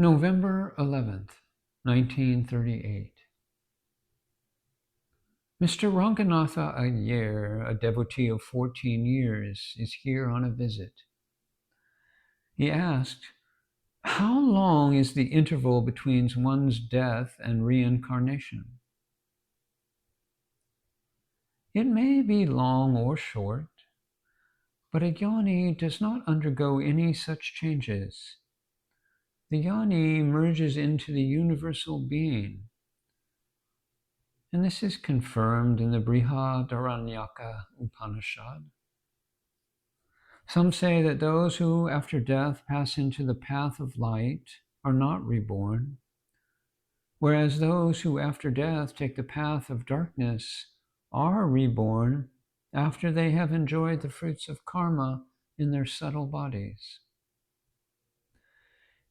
November 11th, 1938. Mr. Ranganatha Iyer, a devotee of 14 years, is here on a visit. He asked, "How long is the interval between one's death and reincarnation?" It may be long or short, but a jnani does not undergo any such changes. The jnani merges into the universal being, and this is confirmed in the Brihadaranyaka Upanishad. Some say that those who after death pass into the path of light are not reborn, whereas those who after death take the path of darkness are reborn after they have enjoyed the fruits of karma in their subtle bodies.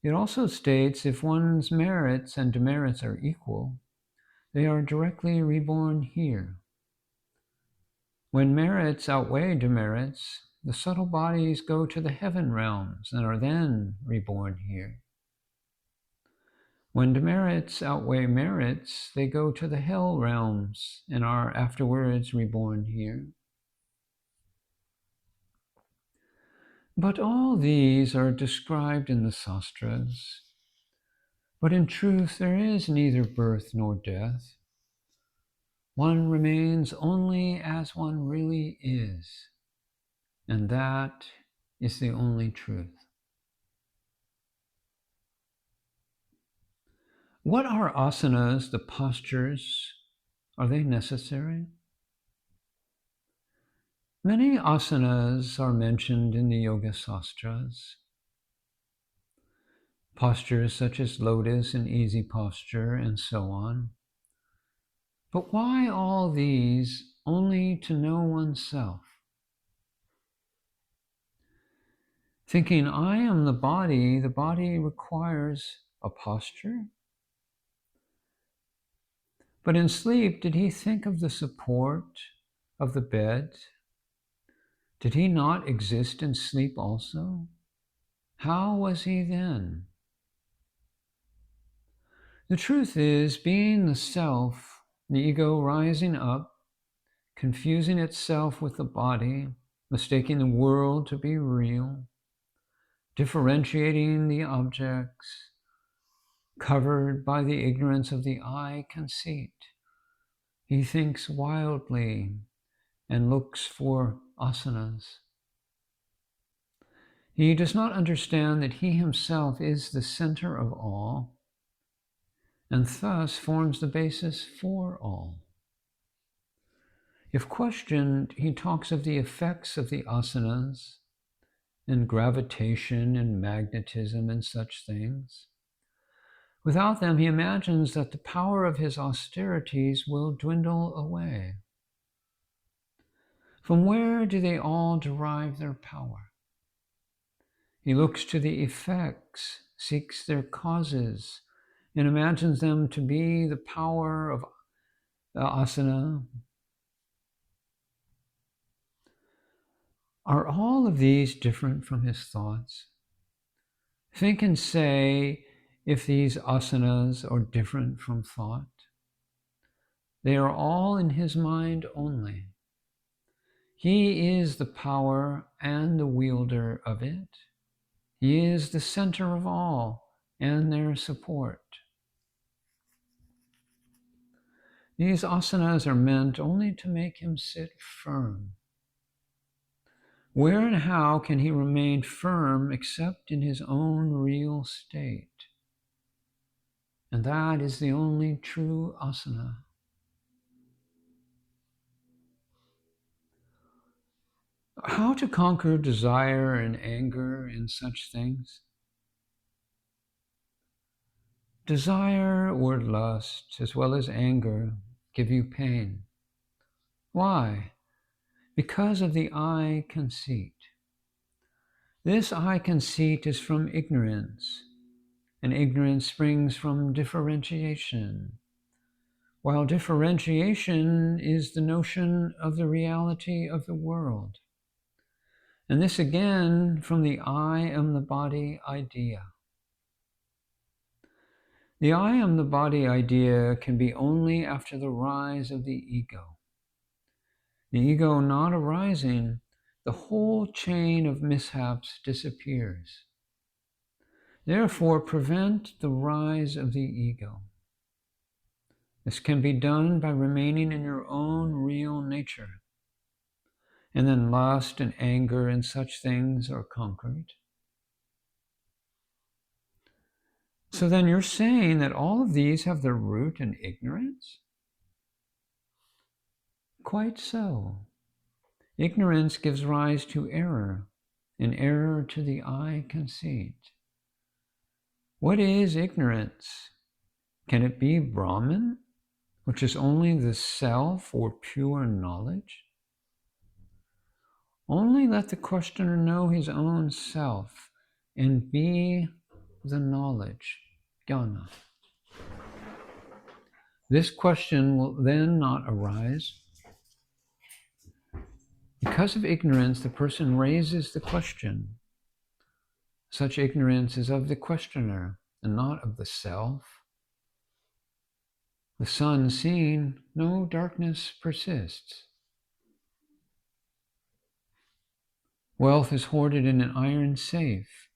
It also states if one's merits and demerits are equal, they are directly reborn here. When merits outweigh demerits, the subtle bodies go to the heaven realms and are then reborn here. When demerits outweigh merits, they go to the hell realms and are afterwards reborn here. But all these are described in the sastras. But in truth, there is neither birth nor death. One remains only as one really is, and that is the only truth. What are asanas, the postures? Are they necessary? Many asanas are mentioned in the Yoga Sastras. Postures such as lotus and easy posture and so on. But why all these only to know oneself? Thinking I am the body requires a posture. But in sleep, did he think of the support of the bed? Did he not exist in sleep also? How was he then? The truth is, being the self, the ego rising up, confusing itself with the body, mistaking the world to be real, differentiating the objects, covered by the ignorance of the I conceit. He thinks wildly and looks for asanas. He does not understand that he himself is the center of all, and thus forms the basis for all. If questioned, he talks of the effects of the asanas and gravitation and magnetism and such things. Without them, he imagines that the power of his austerities will dwindle away. From where do they all derive their power? He looks to the effects, seeks their causes, and imagines them to be the power of asana. Are all of these different from his thoughts? Think and say if these asanas are different from thought. They are all in his mind only. He is the power and the wielder of it. He is the center of all and their support. These asanas are meant only to make him sit firm. Where and how can he remain firm except in his own real state? And that is the only true asana. How to conquer desire and anger in such things? Desire or lust, as well as anger, give you pain. Why? Because of the I conceit. This I conceit is from ignorance, and ignorance springs from differentiation, while differentiation is the notion of the reality of the world. And this again from the I am the body idea. The I am the body idea can be only after the rise of the ego. The ego not arising, the whole chain of mishaps disappears. Therefore, prevent the rise of the ego. This can be done by remaining in your own real nature. And then lust and anger and such things are conquered. So then you're saying that all of these have their root in ignorance? Quite so. Ignorance gives rise to error, and error to the I conceit. What is ignorance? Can it be Brahman, which is only the self or pure knowledge? Only let the questioner know his own self and be the knowledge, jnana. This question will then not arise. Because of ignorance, the person raises the question. Such ignorance is of the questioner and not of the self. The sun seen, no darkness persists. Wealth is hoarded in an iron safe.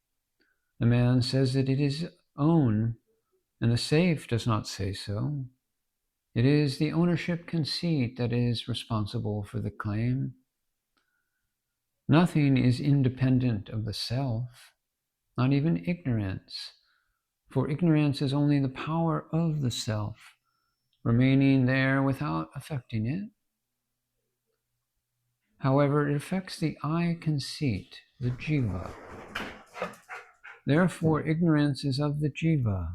The man says that it is own, and the safe does not say so. It is the ownership conceit that is responsible for the claim. Nothing is independent of the self, not even ignorance, for ignorance is only the power of the self, remaining there without affecting it. However, it affects the I conceit, the jiva. Therefore, ignorance is of the jiva.